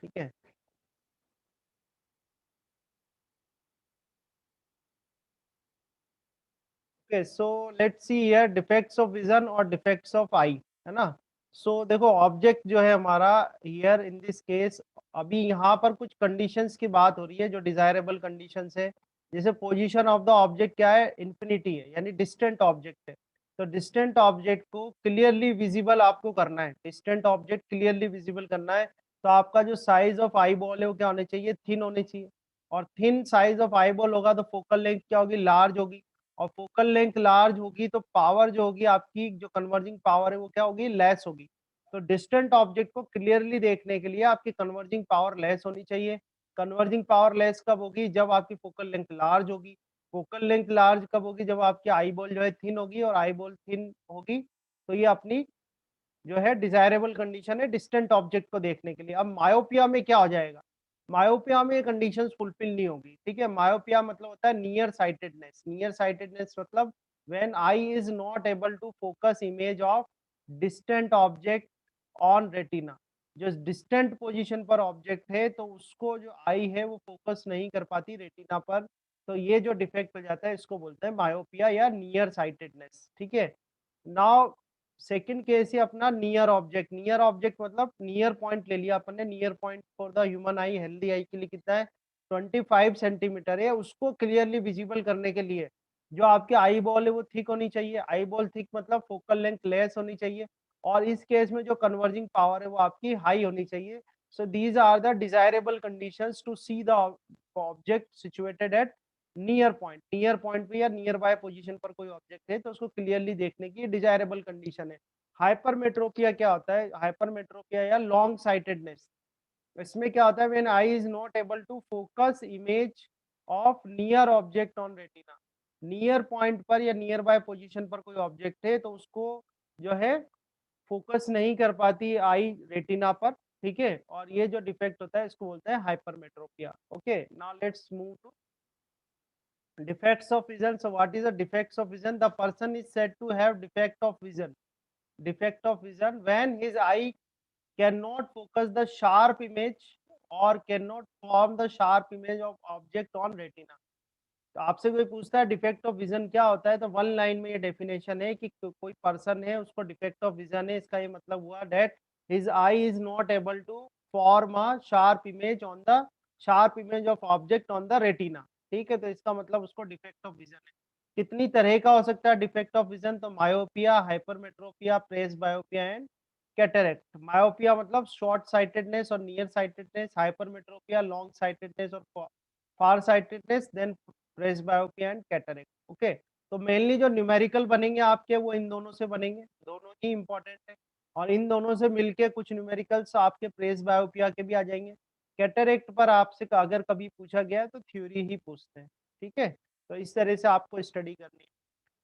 ठीक है। Okay, so let's see here defects of vision और डिफेक्ट्स ऑफ आई, है ना। सो देखो ऑब्जेक्ट जो है हमारा हियर इन दिस केस, अभी यहाँ पर कुछ कंडीशंस की बात हो रही है जो डिजायरेबल कंडीशंस है। जैसे पोजीशन ऑफ द ऑब्जेक्ट क्या है, इन्फिनिटी है, यानी डिस्टेंट ऑब्जेक्ट है। तो डिस्टेंट ऑब्जेक्ट को क्लियरली विजिबल आपको करना है, डिस्टेंट ऑब्जेक्ट क्लियरली विजिबल करना है। तो आपका जो साइज ऑफ आई बॉल है वो क्या होने चाहिए, थिन होने चाहिए। और thin size of eye ball होगा तो फोकल लेंथ क्या होगी, लार्ज होगी। और फोकल लेंथ लार्ज होगी तो पावर जो होगी आपकी, जो कन्वर्जिंग पावर है वो क्या होगी, लेस होगी। तो डिस्टेंट ऑब्जेक्ट को क्लियरली देखने के लिए आपकी कन्वर्जिंग पावर लेस होनी चाहिए। कन्वर्जिंग पावर लेस कब होगी, जब आपकी फोकल लेंथ लार्ज होगी। फोकल लेंथ लार्ज कब होगी, जब आपकी आई बॉल जो है थिन होगी, और आई बॉल थिन होगी तो ये अपनी जो है डिजायरेबल कंडीशन है डिस्टेंट ऑब्जेक्ट को देखने के लिए। अब मायोपिया में क्या हो जाएगा, मायोपिया में ये कंडीशंस फुलफिल नहीं होगी। ठीक है, मायोपिया मतलब होता है नियर साइटेडनेस। नियर साइटेडनेस मतलब when eye is not able to focus image of distant object on retina. जो डिस्टेंट पोजीशन पर ऑब्जेक्ट है तो उसको जो आई है वो फोकस नहीं कर पाती रेटिना पर। तो ये जो डिफेक्ट हो जाता है इसको बोलते हैं मायोपिया या नियर साइटेडनेस। ठीक है। नाउ सेकंड केस है अपना नियर ऑब्जेक्ट। नियर ऑब्जेक्ट मतलब नियर पॉइंट ले लिया अपन ने। Near point for the human I, healthy I के लिए कितना है, 25 सेंटीमीटर है। उसको क्लियरली विजिबल करने के लिए जो आपकी आई बॉल है वो थिक होनी चाहिए। आई बॉल थिक मतलब फोकल लेंथ लेस होनी चाहिए। और इस केस में जो कन्वर्जिंग पावर है वो आपकी हाई होनी चाहिए। So these are the desirable conditions to see the object situated at near point. Near point पे या नियर बाय पोजीशन पर कोई ऑब्जेक्ट है तो उसको क्लियरली देखने की डिजायरेबल कंडीशन है। हाइपरमेट्रोपिया क्या होता है, हाइपरमेट्रोपिया या लॉन्ग साइटेडनेस, इसमें क्या होता है, when eye is not able to focus image of near object on retina. Near point पर या नियर बाय पोजीशन पर कोई ऑब्जेक्ट है तो उसको जो है फोकस नहीं कर पाती आई रेटिना पर। ठीक है, और ये जो डिफेक्ट होता है इसको बोलते हैं hypermetropia. Okay, now let's move to defects of vision. So what is the defects of vision? The person is said to have defect of vision. Defect of vision when his eye cannot focus the sharp image or cannot form the sharp image of object on retina. तो आपसे कोई पूछता है defect of vision क्या होता है, तो one line में ये डेफिनेशन है कि कोई पर्सन है उसको डिफेक्ट ऑफ विजन है। इसका ये मतलब हुआ that his eye is not able to form a sharp image on the sharp image of object on the retina. ठीक है, तो इसका मतलब उसको डिफेक्ट ऑफ विजन है। कितनी तरह का हो सकता है डिफेक्ट ऑफ विजन, तो myopia, hypermetropia, presbyopia and cataract. Myopia मतलब शॉर्ट साइटेडनेस और near sightedness, hypermetropia long sightedness और far sightedness, then presbyopia and cataract. Okay, तो मेनली जो न्यूमेरिकल बनेंगे आपके वो इन दोनों से बनेंगे, दोनों ही इंपॉर्टेंट है। और इन दोनों से मिलके कुछ न्यूमेरिकल्स आपके प्रेसबायोपिया के भी आ जाएंगे। कैटरेक्ट पर आपसे अगर कभी पूछा गया है तो थ्योरी ही पूछते हैं। ठीक है, तो इस तरह से आपको स्टडी करनी है।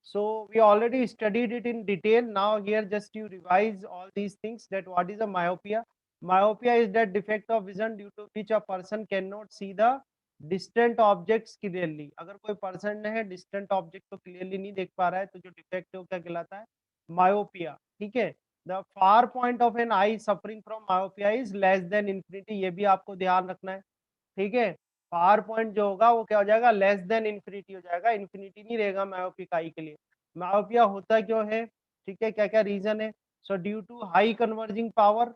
So we already studied it in detail. Now here just you revise all these things, that what is a myopia. Myopia is that defect of vision due to which a person cannot see the distant objects clearly. अगर कोई person है distant object को clearly नहीं देख पा रहा है तो जो defect है वो क्या कहलाता है, myopia। ठीक है, the far point of an eye suffering from myopia is less than infinity, ये भी आपको ध्यान रखना है। ठीक है, पावर पॉइंट जो होगा वो क्या हो जाएगा, लेस देन इन्फिनिटी हो जाएगा, इन्फिनिटी नहीं रहेगा मायोपिक आई के लिए। मायोपिया होता क्यों है, ठीक है, क्या क्या रीजन है। So due to high converging power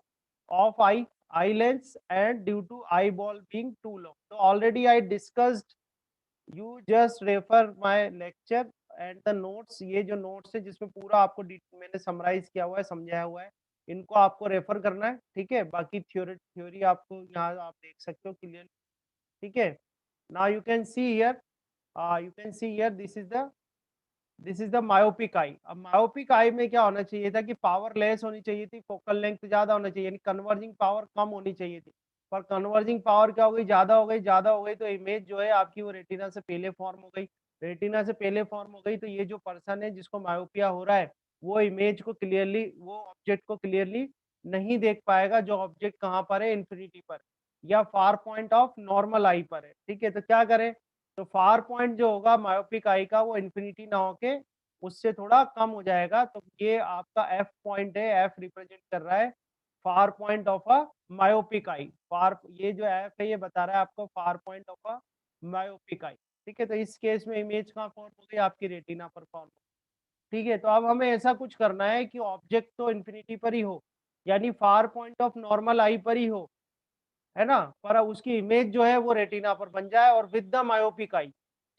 of eye lens and due to eye ball being too low. तो already I discussed, you just refer my lecture and the notes. ये जो नोट्स है जिसमें पूरा आपको मैंने समराइज किया हुआ है, समझाया हुआ है, इनको आपको रेफर करना है। ठीक है, बाकी थ्योरी थ्योरी आपको यहाँ आप देख सकते हो क्लियर। ठीक है, now you can see here, you can see here this is the myopic eye। अब myopic eye में क्या होना चाहिए था कि पावर लेस होनी चाहिए थी, फोकल लेंथ ज्यादा होना चाहिए, यानी कन्वर्जिंग पावर कम होनी चाहिए थी। पर कन्वर्जिंग पावर क्या हो गई, ज्यादा हो गई। ज्यादा हो गई तो इमेज जो है आपकी वो रेटिना से पहले फॉर्म हो गई। रेटिना से पहले फॉर्म हो गई तो ये जो पर्सन है जिसको मायोपिया हो रहा है वो इमेज को क्लियरली, वो ऑब्जेक्ट को क्लियरली नहीं देख पाएगा, जो ऑब्जेक्ट कहाँ पर है, इन्फिनिटी पर या फार पॉइंट ऑफ नॉर्मल आई पर है। ठीक है, तो क्या करें, तो फार पॉइंट जो होगा मायोपिक आई का वो इन्फिनिटी ना होके उससे थोड़ा कम हो जाएगा। तो ये आपका एफ पॉइंट है, एफ रिप्रेजेंट कर रहा है far point of a myopic eye. Far, ये जो एफ है ये बता रहा है आपको far point of a myopic eye. ठीक है, तो इस केस में इमेज कहाँ फॉर्म हो गई, आपकी रेटिना पर फॉर्म। ठीक है, तो अब हमें ऐसा कुछ करना है कि ऑब्जेक्ट तो इन्फिनिटी पर ही हो, यानी फार पॉइंट ऑफ नॉर्मल आई पर ही हो, है ना, पर उसकी इमेज जो है वो रेटिना पर बन जाए और विद द मायोपिक आई।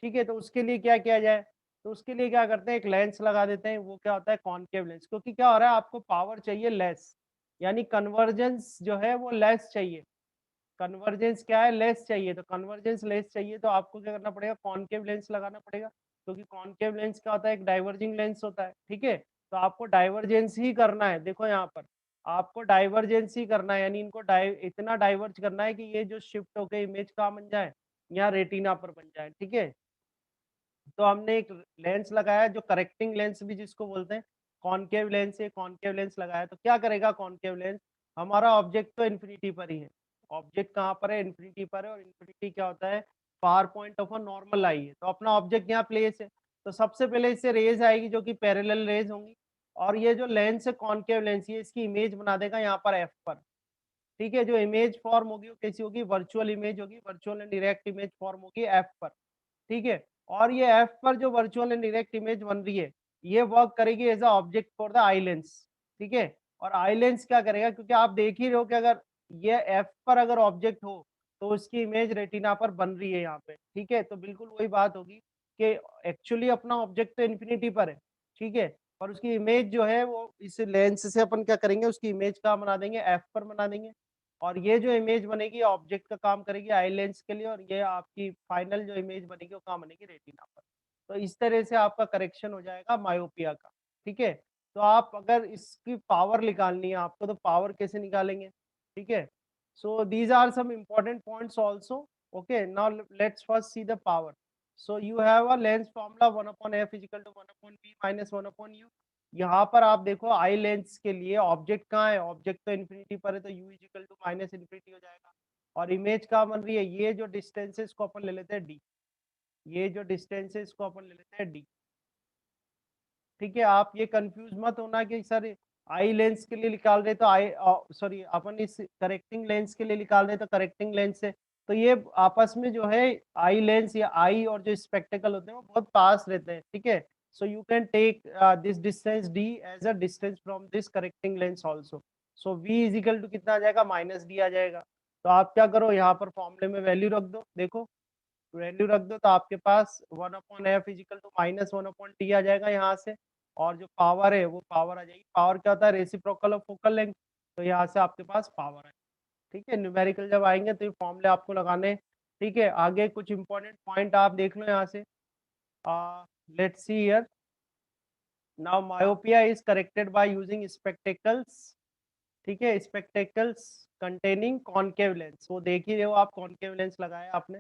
ठीक है, तो उसके लिए क्या किया जाए, तो उसके लिए क्या करते हैं, एक लेंस लगा देते हैं, वो क्या होता है कॉनकेव लेंस, क्योंकि क्या हो रहा है आपको पावर चाहिए लेस, यानी कन्वर्जेंस जो है वो लेस चाहिए। कन्वर्जेंस क्या है, लेस चाहिए, तो कन्वर्जेंस लेस चाहिए तो आपको क्या करना पड़ेगा, कॉनकेव लेंस लगाना पड़ेगा, क्योंकि कॉनकेव लेंस क्या होता है, एक डाइवर्जिंग लेंस होता है। ठीक है, तो आपको डाइवर्जेंस ही करना है, देखो यहाँ पर आपको डाइवर्जेंस ही करना है, यानी इनको इतना डाइवर्ज करना है कि ये जो शिफ्ट होकर इमेज कहाँ बन जाए, यहाँ रेटिना पर बन जाए। ठीक है, तो हमने एक लेंस लगाया जो करेक्टिंग लेंस भी जिसको बोलते हैं, कॉनकेव लेंस है, कॉनकेव लेंस लगाया तो क्या करेगा कॉनकेव लेंस, हमारा ऑब्जेक्ट तो इन्फिनिटी पर ही है, ऑब्जेक्ट कहाँ पर है, इन्फिनिटी पर है, और इन्फिनिटी क्या होता है, far point of a normal eye है, तो अपना ऑब्जेक्ट यहाँ प्लेस है, तो सबसे पहले इससे रेज आएगी जो कि पैरेलल रेज होंगी, और ये जो लेंस है कॉनकेव लेंस, ये इसकी इमेज बना देगा यहाँ पर एफ पर। ठीक है, जो इमेज फॉर्म होगी वो कैसी होगी, वर्चुअल इमेज होगी, virtual and direct image form होगी एफ पर। ठीक है, और ये एफ पर जो वर्चुअल एंड डायरेक्ट इमेज बन रही है, ये वर्क करेगी as a object for the eye lens. ठीक है, और आई लेंस क्या करेगा, क्योंकि आप देख ही रहे हो कि अगर ये एफ पर अगर ऑब्जेक्ट हो तो उसकी इमेज रेटिना पर बन रही है यहाँ पे। ठीक है, तो बिल्कुल वही बात होगी कि एक्चुअली अपना ऑब्जेक्ट तो इन्फिनिटी पर है। ठीक है, और उसकी इमेज जो है वो इस लेंस से अपन क्या करेंगे, उसकी इमेज कहाँ बना देंगे, एफ पर बना देंगे, और ये जो इमेज बनेगी ऑब्जेक्ट का काम करेगी आई लेंस के लिए, और ये आपकी फाइनल जो इमेज बनेगी वो कहाँ बनेगी, रेटिना पर। तो इस तरह से आपका करेक्शन हो जाएगा मायोपिया का। ठीक है, तो आप अगर इसकी पावर निकालनी है आपको, तो पावर कैसे निकालेंगे। ठीक है, so these are some important points also. Okay, now let's first see the power. So you have a lens formula 1/f is equal to 1/b minus 1/u। यहाँ पर आप देखो आई लेंस के लिए ऑब्जेक्ट कहाँ है, ऑब्जेक्ट तो infinity पर है, तो u is equal to minus infinity हो जाएगा, और इमेज कहाँ बन रही है, ये जो डिस्टेंसेस को अपन ले लेते हैं d, ये जो डिस्टेंसेस को अपन ले लेते हैं d। ठीक है, आप ये कंफ्यूज मत होना कि सर आई लेंस के लिए निकाल रहे तो आई, सॉरी अपन इस करेक्टिंग लेंस के लिए निकाल रहे तो करेक्टिंग लेंस से, तो ये आपस में जो है आई लेंस या आई और जो स्पेक्टेकल होते हैं वो बहुत पास रहते हैं। ठीक है, so you can take this distance d as a distance from this correcting lens also. So v is equal to कितना आ जाएगा, माइनस d आ जाएगा। तो आप क्या करो, यहाँ पर फॉर्मूले में वैल्यू रख दो, देखो वैल्यू रख दो तो आपके पास 1/f is equal to minus 1/t आ जाएगा यहाँ से, और जो पावर है वो पावर आ जाएगी, पावर क्या होता है, रेसिप्रोकल ऑफ फोकल लेंथ, तो यहाँ से आपके पास पावर है। ठीक है, न्यूमेरिकल जब आएंगे तो ये फॉर्मूले आपको लगाने। ठीक है, आगे कुछ इंपॉर्टेंट पॉइंट आप देख लो यहाँ से। Let's see here, now myopia is corrected by using spectacles. ठीक है, स्पेक्टेकल्स कंटेनिंग कॉनकेव लेंस, वो देख ही रहे हो आप, कॉनकेव लेंस लगाया आपने।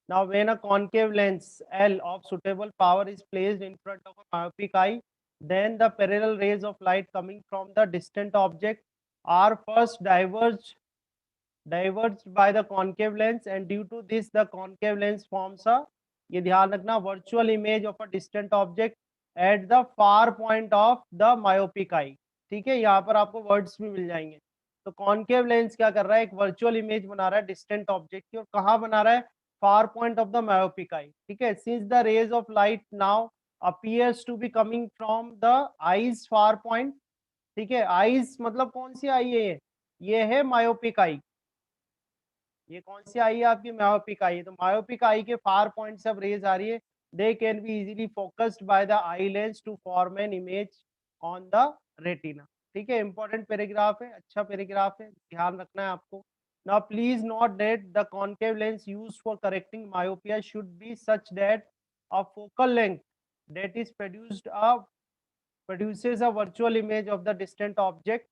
Now when a concave lens L of suitable power is placed in front of a myopic eye, then the parallel rays of light coming from the distant object are first diverged by the concave lens, and due to this the concave lens forms a, ये ध्यान रखना, virtual image of a distant object at the far point of the myopic eye। ठीक है, यहाँ पर आपको words भी मिल जाएंगे। तो कॉनकेव लेंस क्या कर रहा है, एक वर्चुअल इमेज बना रहा है डिस्टेंट ऑब्जेक्ट की, और कहाँ बना रहा है, far point of the myopic eye. ठीक है, since the rays of light now appears to be coming from the eyes far point। ठीक है, आईज मतलब कौन सी आई है, ये है मायोपिक आई। ये कौन सी आई है, आपकी मायोपिक आई है, तो मायोपिक आई के फार पॉइंट से अब रेज आ रही है, they can be easily focused by the eye lens to form an image on the retina. ठीक है, इंपॉर्टेंट पैराग्राफ है, अच्छा पैराग्राफ है, ध्यान रखना है आपको। Now please note that the concave lens used for correcting myopia should be such that a focal length that is produces a virtual image of the distant object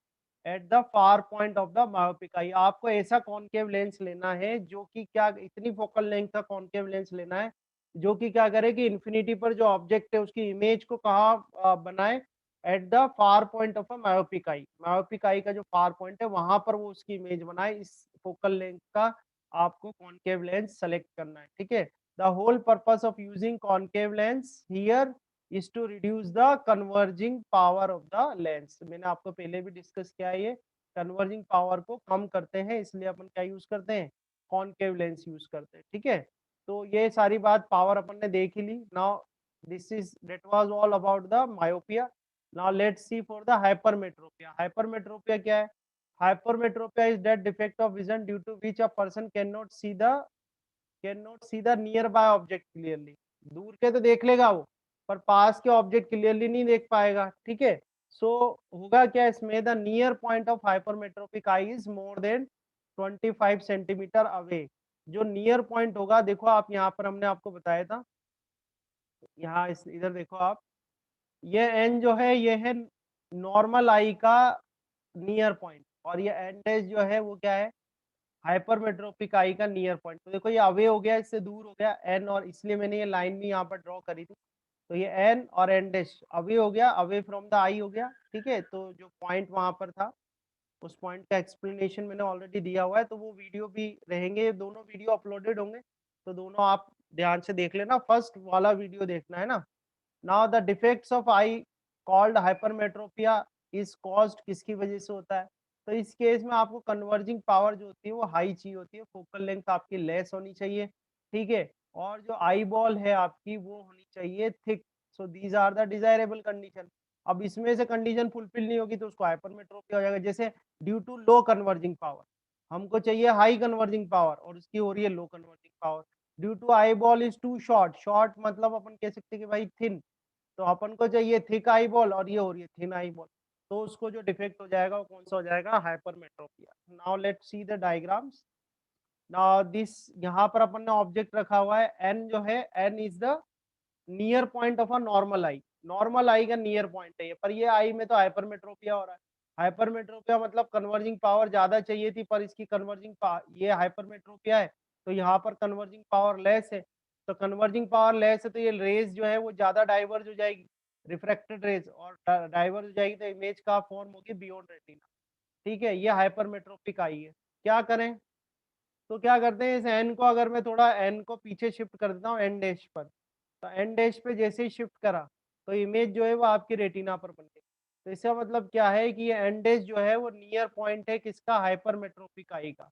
at the far point of the myopic eye। आपको ऐसा concave lens लेना है जो कि क्या, इतनी focal length का concave lens लेना है जो कि क्या करे कि इन्फिनिटी पर जो ऑब्जेक्ट है उसकी इमेज को कहाँ बनाए, at the far point of a myopic I. Myopic eye का जो फार पॉइंट है वहां पर वो उसकी इमेज बनाए, इस फोकल लेंथ का आपको कॉनकेव लेंस सेलेक्ट करना है। ठीक है, the whole purpose of using concave lens here is to reduce the converging power of the lens। मैंने आपको पहले भी डिस्कस किया है ये, कन्वर्जिंग पावर को कम करते हैं, इसलिए अपन क्या यूज करते हैं, कॉनकेव लेंस यूज करते हैं। ठीक है, तो ये सारी बात पावर अपन ने देख ही ली। Now this is that was all about the myopia. Now let's see for the hypermetropia. Hypermetropia क्या है? Hypermetropia is that defect of vision due to which a person can not see the near by object clearly. दूर के तो देख लेगा वो, पर पास के ऑब्जेक्ट क्लियरली नहीं देख पाएगा। ठीक है, सो होगा क्या इसमें, the near point of hypermetropic I is more than 25 centimetre away. जो नियर पॉइंट होगा, देखो आप यहाँ पर हमने आपको बताया था, यहाँ इस इधर देखो आप, ये एन जो है ये है नॉर्मल आई का नियर पॉइंट, और ये एन डैश जो है वो क्या है, हाइपरमेट्रोपिक आई का नियर पॉइंट। तो देखो ये अवे हो गया, इससे दूर हो गया एन, और इसलिए मैंने ये लाइन भी यहाँ पर ड्रॉ करी थी। तो ये एन और एन डैश अवे हो गया, अवे फ्रॉम द आई हो गया। ठीक है, तो जो पॉइंट वहां पर था उस पॉइंट का एक्सप्लेनेशन मैंने ऑलरेडी दिया हुआ है, तो वो वीडियो भी रहेंगे, दोनों वीडियो अपलोडेड होंगे, तो दोनों आप ध्यान से देख लेना, फर्स्ट वाला वीडियो देखना है ना। Now the defects of I called hypermetropia is caused किसकी वजह से होता है? तो इस केस में आपको कन्वर्जिंग पावर जो होती है वो हाई चाहिए होती है, फोकल लेंथ आपकी लेस होनी चाहिए। ठीक है, और जो आई बॉल है आपकी वो होनी चाहिए thick. So these are the desirable condition. अब इसमें से कंडीशन फुलफिल नहीं होगी तो उसको हाइपरमेट्रोपिया हो जाएगा। जैसे due to low converging power, हमको चाहिए हाई कन्वर्जिंग पावर और उसकी हो रही है low converging power. Due to eye ball is too short, short मतलब अपन कह सकते हैं कि भाई थिन, तो अपन को चाहिए थिक आई बॉल और ये हो रही है थिन आई बॉल, तो उसको जो डिफेक्ट हो जाएगा वो कौन सा हो जाएगा, hypermetropia. Now let's see the diagrams. Now this, यहाँ पर अपन ने ऑब्जेक्ट रखा हुआ है एन, जो है N is the near point of a normal eye. Normal eye का नियर पॉइंट है ये, पर ये आई में तो हाइपरमेट्रोपिया हो रहा है। हाइपरमेट्रोपिया मतलब कन्वर्जिंग पावर ज्यादा चाहिए थी, पर इसकी कन्वर्जिंग ये हाइपरमेट्रोपिया है, तो यहाँ पर कन्वर्जिंग पावर लेस है। तो कन्वर्जिंग पावर लेस है तो ये रेज जो है वो ज्यादा डाइवर्ज हो जाएगी, रिफ्रैक्टेड रेज, और डाइवर्ज हो जाएगी तो इमेज का फॉर्म होगी बियॉन्ड रेटिना। ठीक है, ये हाइपरमेट्रोपिक आई है। क्या करें, तो क्या करते हैं, इस एन को अगर मैं थोड़ा एन को पीछे शिफ्ट कर देता हूँ एन डैश पर, तो एन डैश पे जैसे ही शिफ्ट करा तो इमेज जो है वो आपकी रेटिना पर बन गई। तो इसका मतलब क्या है कि ये एन डैश जो है वो नियर पॉइंट है किसका, हाइपरमेट्रोपिक आई का।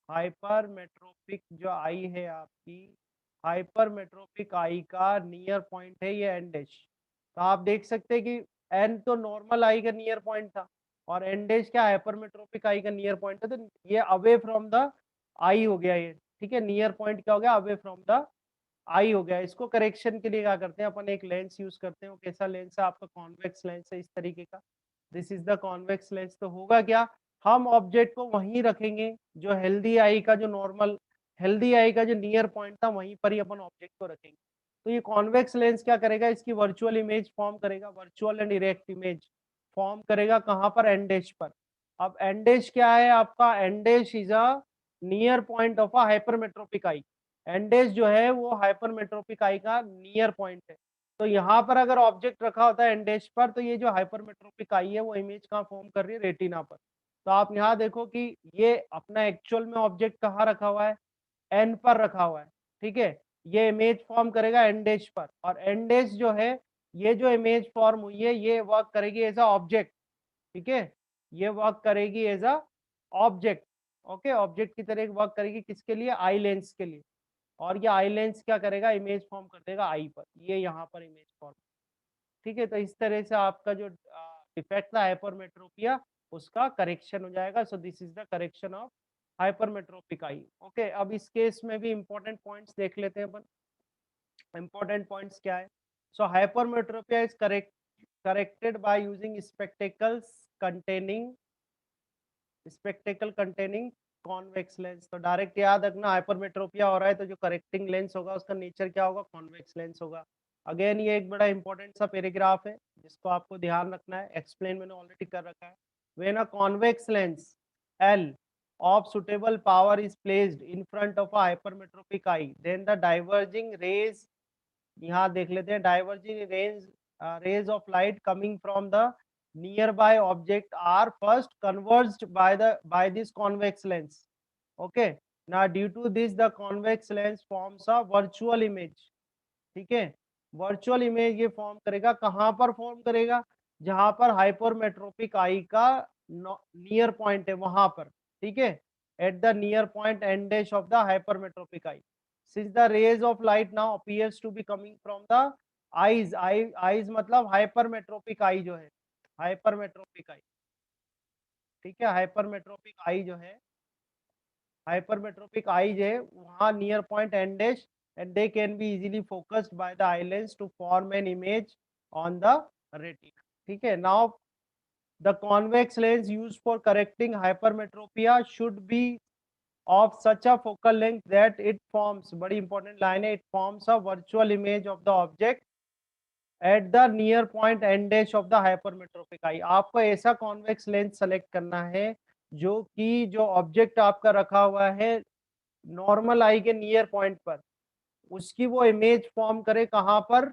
हाइपरमेट्रोपिक जो आई है आपकी, हाइपरमेट्रोपिक आई का नियर पॉइंट है ये एन डैश। तो आप देख सकते हैं कि एन तो नॉर्मल आई का नियर पॉइंट था, और एन डैश क्या हाइपरमेट्रोपिक आई का नियर पॉइंट है, तो ये अवे फ्रॉम द आई हो गया ये। ठीक है, नियर पॉइंट क्या हो गया, अवे फ्रॉम द आई हो गया। इसको करेक्शन के लिए क्या करते हैं अपन, एक लेंस यूज करते हैं। वो कैसा लेंस है आपका, कॉन्वेक्स लेंस है इस तरीके का, this is the convex lens. तो होगा क्या, हम ऑब्जेक्ट को वहीं रखेंगे जो हेल्दी आई का, जो नॉर्मल हेल्दी आई का जो नियर पॉइंट था वहीं पर ही अपन ऑब्जेक्ट को रखेंगे। तो ये कॉन्वेक्स लेंस क्या करेगा, इसकी वर्चुअल इमेज फॉर्म करेगा, virtual and erect image form करेगा कहाँ पर, एंडेज पर। अब एंडेज क्या है आपका, N dash is a near point of a hypermetropic eye. N dash जो है वो हाइपरमेट्रोपिक आई का नियर पॉइंट है। तो यहाँ पर अगर ऑब्जेक्ट रखा होता है एंडेज पर, तो ये जो हाइपरमेट्रोपिक आई है वो इमेज कहाँ फॉर्म कर रही है, रेटिना पर। तो आप यहाँ देखो कि ये अपना एक्चुअल में ऑब्जेक्ट कहाँ रखा हुआ है, एन पर रखा हुआ है। ठीक है, ये इमेज फॉर्म करेगा एंडेज पर, और एंडेज जो है, ये जो इमेज फॉर्म हुई है ये वर्क करेगी एज अ ऑब्जेक्ट। ठीक है, ये वर्क करेगी as a object. Okay, object की तरह वर्क करेगी किसके लिए, आई लेंस के लिए। और ये आई लेंस क्या करेगा, इमेज फॉर्म कर देगा आई पर, ये यहाँ पर इमेज फॉर्म। ठीक है, तो इस तरह से आपका जो डिफेक्ट था हाइपरमेट्रोपिया उसका करेक्शन हो जाएगा। So this is the correction of hypermetropic I. Okay, अब इस केस में भी इंपॉर्टेंट पॉइंट्स देख लेते हैं अपन। इंपॉर्टेंट पॉइंट्स क्या है, so hypermetropia is corrected by using spectacle containing convex lens. तो डायरेक्ट याद रखना, हाइपरमेट्रोपिया हो रहा है तो जो करेक्टिंग लेंस होगा उसका नेचर क्या होगा, कॉन्वेक्स लेंस होगा। अगेन ये एक बड़ा इंपॉर्टेंट सा पैराग्राफ है जिसको आपको ध्यान रखना है, एक्सप्लेन मैंने ऑलरेडी कर रखा है। When a convex lens L of suitable power is placed in front of a hypermetropic eye, then the diverging rays, यहाँ देख लेते हैं, diverging rays of light coming from the near by object are first converged by this convex lens. Okay, ना due to this the convex lens forms a virtual image. ठीक है, virtual image ये form करेगा, कहाँ पर form करेगा, जहां पर हाइपरमेट्रोपिक आई का नियर पॉइंट है वहां पर, ठीक है, at the near point and dash of the hypermetropic eye, since the rays of light now appears to be coming from the eyes मतलब हाइपरमेट्रोपिक आई जो है, हाइपरमेट्रोपिक आई, ठीक है, हाइपरमेट्रोपिक आई जो है, हाइपरमेट्रोपिक आईज है वहाँ near point and dash, and they can be easily focused by the eye lens to form an image on the retina, ठीक है। Now the convex lens used for correcting hypermetropia should be of such a focal length that it forms, बड़ी important line है, it forms a virtual image of the object at the near point end dash of the hypermetropic eye। आपको ऐसा convex lens select करना है जो कि जो object आपका रखा हुआ है नॉर्मल आई के नियर पॉइंट पर, उसकी वो इमेज फॉर्म करे कहाँ पर,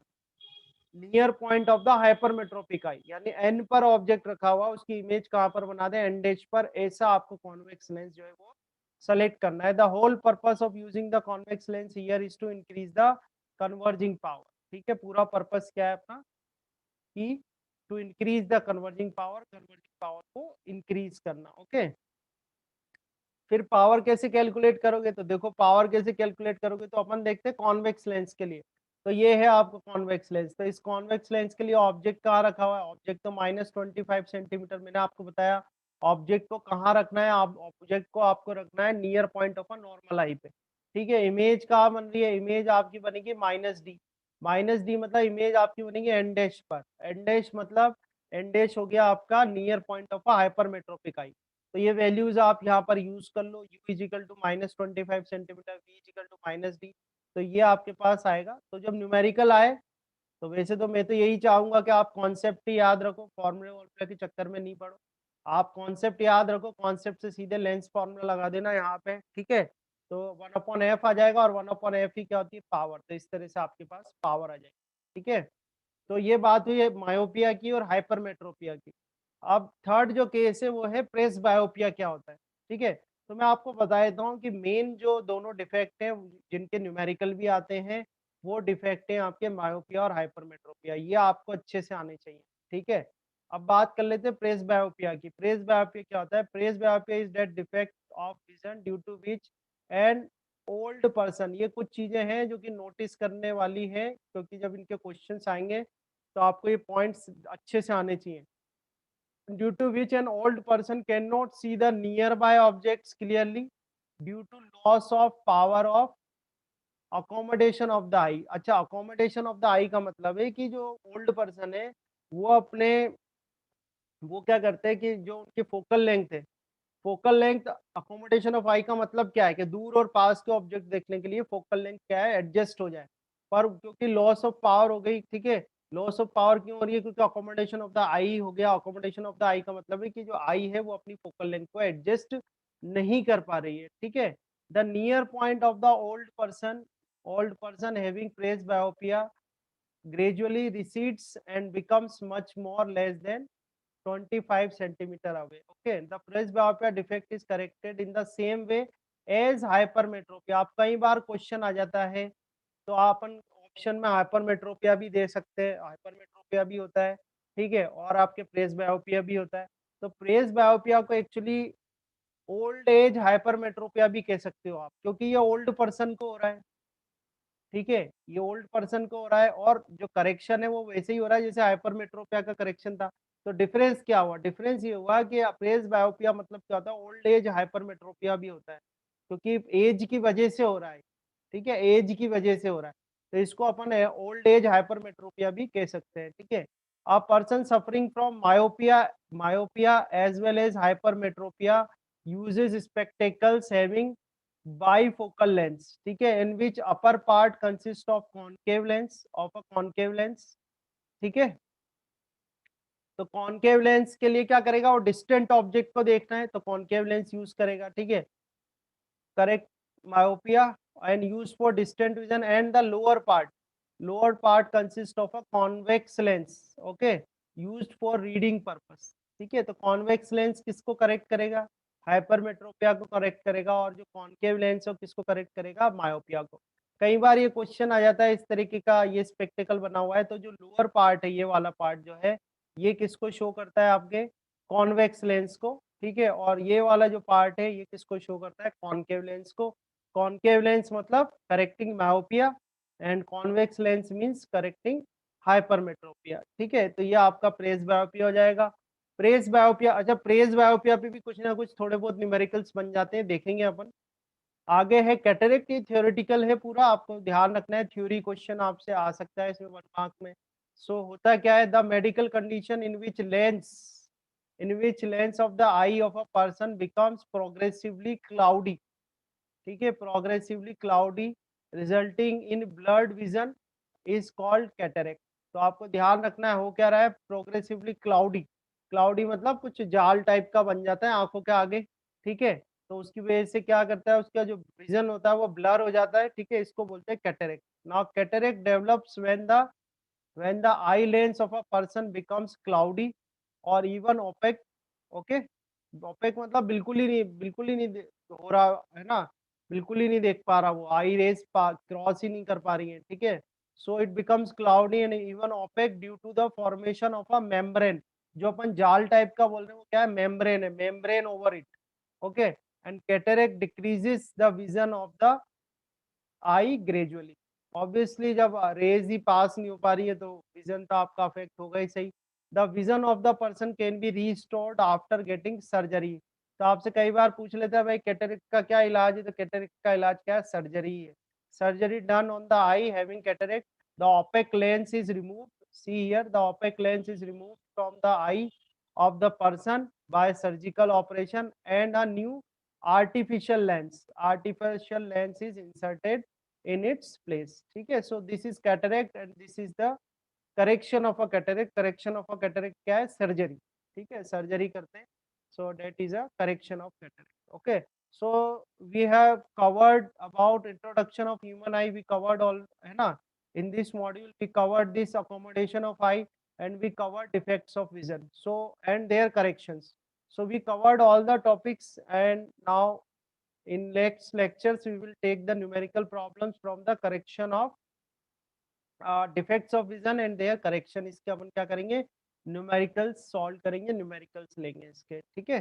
near point of the hypermetropic eye, यानी एन पर ऑब्जेक्ट रखा हुआ उसकी इमेज कहाँ पर बना दें, एन डैश पर, ऐसा आपको कॉन्वेक्स लेंस जो है वो सेलेक्ट करना है। The whole purpose of using the convex lens here is to increase the converging power, ठीक है, पूरा पर्पस क्या है अपना कि to increase the converging power को इंक्रीज करना, ओके। फिर पावर कैसे कैलकुलेट करोगे, तो देखो पावर कैसे कैलकुलेट करोगे, तो अपन देखते हैं कॉन्वेक्स लेंस के लिए। तो ये है आपका कॉन्वेक्स लेंस, तो इस कॉन्वेक्स लेंस के लिए ऑब्जेक्ट कहाँ रखा हुआ है, ऑब्जेक्ट तो -25 सेंटीमीटर, मैंने आपको बताया ऑब्जेक्ट को कहाँ रखना है, आप ऑब्जेक्ट को आपको रखना है near point of a normal eye पे, ठीक है। इमेज कहाँ बन रही है, इमेज आपकी बनेगी -d, -d मतलब इमेज आपकी बनेगी एन डैश पर, एन डैश मतलब एन डैश हो गया आपका near point of a hypermetropic eye. तो ये वैल्यूज आप यहाँ पर यूज कर लो, u is equal to -25 centimetre, v is equal to -d, तो ये आपके पास आएगा। तो जब न्यूमेरिकल आए तो वैसे तो मैं तो यही चाहूंगा कि आप कॉन्सेप्ट ही याद रखो, फॉर्मूले वॉर्मूले के चक्कर में नहीं पड़ो, आप कॉन्सेप्ट याद रखो, कॉन्सेप्ट से सीधे लेंस फॉर्मूला लगा देना यहाँ पे, ठीक है। तो 1/f आ जाएगा, और 1/f ही क्या होती है, पावर, तो इस तरह से आपके पास पावर आ जाएगी, ठीक है। तो ये बात हुई है मायोपिया की और हाइपरमेट्रोपिया की। अब थर्ड जो केस है वो है प्रेस बायोपिया, क्या होता है, ठीक है। तो मैं आपको बता देता हूँ कि मेन जो दोनों डिफेक्ट हैं जिनके न्यूमेरिकल भी आते हैं, वो डिफेक्ट हैं आपके मायोपिया और हाइपरमेट्रोपिया, ये आपको अच्छे से आने चाहिए, ठीक है। अब बात कर लेते हैं प्रेस बायोपिया की। प्रेस बायोपिया क्या होता है, presbyopia is that defect of vision due to which an old person, ये कुछ चीजें हैं जो कि नोटिस करने वाली है, क्योंकि जब इनके क्वेश्चंस आएंगे तो आपको ये पॉइंट्स अच्छे से आने चाहिए। Due to which an old person can not see the near by objects clearly due to loss of power of accommodation of the eye. अच्छा, अकोमोडेशन ऑफ द आई का मतलब है कि जो ओल्ड पर्सन है वो अपने, वो क्या करते हैं कि जो उनकी फोकल लेंथ है, फोकल लेंथ, अकोमोडेशन ऑफ आई का मतलब क्या है कि दूर और पास के ऑब्जेक्ट देखने के लिए फोकल लेंथ क्या है, एडजस्ट हो जाए। पर क्योंकि लॉस ऑफ पावर हो गई, ठीक है, लॉस ऑफ पावर क्यों हो रही है, क्योंकि अकोमोडेशन ऑफ द आई हो गया। अकोमोडेशन ऑफ द आई का मतलब है कि जो आई है वो अपनी फोकल लेंथ को एडजस्ट नहीं कर पा रही है, ठीक है। The near point of the old person having presbyopia gradually recedes and becomes much more less than 25 centimeter away. Okay, the presbyopia defect is corrected in the same way as hypermetropia। आप कई बार question आ जाता है तो अपन option में hypermetropia भी दे सकते हैं, hypermetropia भी होता है, ठीक है, और आपके प्रेसबायोपिया भी होता है। तो प्रेसबायोपिया को एक्चुअली ओल्ड एज हाइपरमेट्रोपिया भी कह सकते हो आप, क्योंकि ये ओल्ड पर्सन को हो रहा है, ठीक है, ये ओल्ड पर्सन को हो रहा है, और जो करेक्शन है वो वैसे ही हो रहा है जैसे हाइपरमेट्रोपिया का करेक्शन था। तो डिफरेंस क्या हुआ, डिफरेंस ये हुआ कि प्रेस बायोपिया मतलब क्या होता है, ओल्ड एज हाइपरमेट्रोपिया भी होता है, क्योंकि एज की वजह से हो रहा है, ठीक है, एज की वजह से हो रहा है, तो इसको अपन ओल्ड एज हाइपरमेट्रोपिया भी कह सकते हैं, ठीक है। A person suffering from myopia as well as hypermetropia uses spectacles having bifocal lens, ठीक है, in which upper part consists of concave lens, ठीक है। तो कॉनकेव लेंस के लिए क्या करेगा, वो डिस्टेंट ऑब्जेक्ट को देखना है तो कॉनकेव लेंस यूज करेगा, ठीक है। Correct myopia and used for distant vision, and the lower part consists of a convex lens, okay, used for reading purpose, ठीक है। तो कॉन्वेक्स लेंस किसको करेक्ट करेगा, हाइपरमेट्रोपिया को करेक्ट करेगा, और जो कॉनकेव लेंस है किसको करेक्ट करेगा, मायोपिया को। कई बार ये क्वेश्चन आ जाता है इस तरीके का, ये स्पेक्टिकल बना हुआ है तो जो लोअर पार्ट है, ये वाला पार्ट जो है ये किसको शो करता है, आपके कॉन्वेक्स लेंस को, ठीक है। और ये वाला जो पार्ट है ये किसको शो करता है, कॉनकेव लेंस को। कॉनकेव लेंस मतलब correcting myopia and convex lens means correcting hypermetropia, ठीक है। तो ये आपका प्रेस बायोपिया हो जाएगा। प्रेस बायोपिया, अच्छा प्रेस बायोपिया पे भी कुछ ना कुछ थोड़े बहुत न्यूमेरिकल्स बन जाते हैं, देखेंगे अपन। आगे है कैटरेक्ट, ये थ्योरेटिकल है पूरा, आपको ध्यान रखना है, थ्योरी क्वेश्चन आपसे आ सकता है इसमें 1 मार्क में। सो होता क्या है, the medical condition in which lens of the I of a person becomes progressively cloudy, ठीक है, progressively cloudy resulting in blood vision is called cataract. तो आपको ध्यान रखना है हो क्या रहा है, प्रोग्रेसिवली क्लाउडी। क्लाउडी मतलब कुछ जाल टाइप का बन जाता है आंखों के आगे, ठीक है। तो उसकी वजह से क्या करता है, उसका जो विजन होता है वो ब्लर हो जाता है, ठीक है, इसको बोलते हैं cataract. Now cataract develops when the eye lens of a person becomes cloudy or even opaque, okay, opaque मतलब बिल्कुल ही नहीं हो रहा है ना, बिल्कुल ही नहीं देख पा रहा, वो आई रेस क्रॉस ही नहीं कर पा रही है, ठीक है। So it becomes cloudy and even opaque due to the formation of a membrane. जो अपन जाल टाइप का बोल रहे हैं वो क्या है, मेम्ब्रेन है, membrane over it, okay. And cataract decreases the vision of the I gradually. Obviously जब रेज ही पास नहीं हो पा रही है तो विजन तो आपका अफेक्ट होगा ही सही। The vision of the person can be restored after getting surgery. तो आपसे कई बार पूछ लेते हैं भाई कैटरेक्ट का क्या इलाज है, तो कैटरेक्ट का इलाज क्या है, सर्जरी है। Surgery done on the I having cataract, the OPEC lens is removed, see here, the OPEC lens is removed from the I of the person by surgical operation and a new artificial lens is inserted in its place, ठीक है। so this is cataract and this is the correction of a cataract। correction of a cataract क्या है, surgery, ठीक है, surgery करते हैं। so that is a correction of cataract, okay। so we have covered about introduction of human eye, we covered all, है ना। in this module we covered this accommodation of eye and we covered defects of vision, so and their corrections। so we covered all the topics and now in next lectures we will take the numerical problems from the correction of defects of vision and their correction. इसके अपन क्या करेंगे, numericals solve करेंगे, numericals लेंगे इसके, ठीक है।